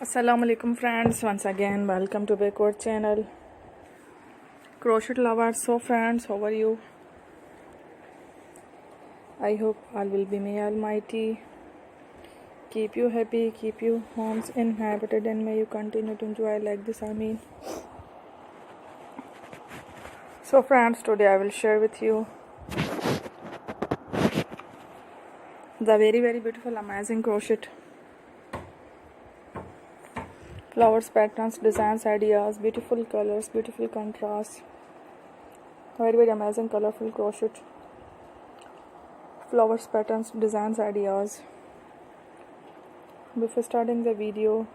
Assalamu alaikum friends, once again welcome to Baskits channel. Crochet lovers, so friends, how are you? I hope all will be may almighty keep you happy, keep you homes inhabited, and may you continue to enjoy like this. So friends, today I will share with you the very beautiful amazing crochet flowers, patterns, designs, ideas, beautiful colors, beautiful contrast, very amazing colorful crochet flowers, patterns, designs, ideas. Before starting the video,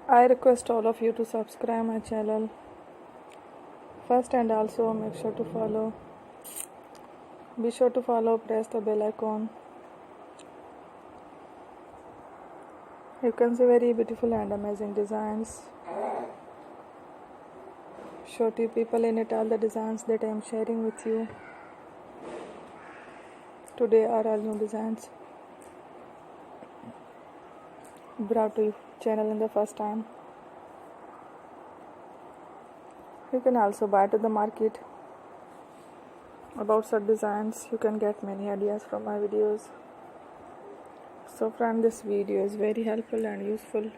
I request all of you to subscribe my channel first, and also make sure to follow. Be sure to follow, press the bell icon. You can see very beautiful and amazing designs. Show to people in it all the designs that I am sharing with you. Today are all new designs brought to your channel in the first time. You can also buy to the market about such designs. You can get many ideas from my videos. So friend, this video is very helpful and useful,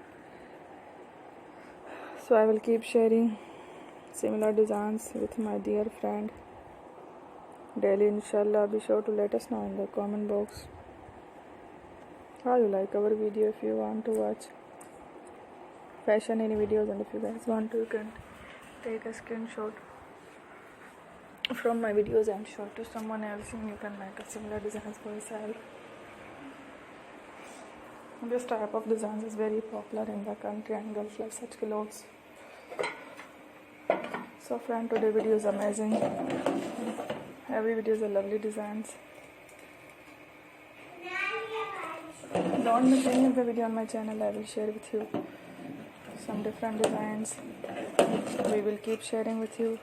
so I will keep sharing similar designs with my dear friend daily, inshallah. Be sure to let us know in the comment box how you like our video. If you want to watch fashion any videos, and if you guys want to, you can take a screenshot from my videos and show to someone else, and you can make a similar designs for yourself. This type of designs is very popular in the country and Gulf, like such clothes. So friend, today video is amazing. Every video is a lovely designs. Don't miss any of the video on my channel. I will share with you some different designs. We will keep sharing with you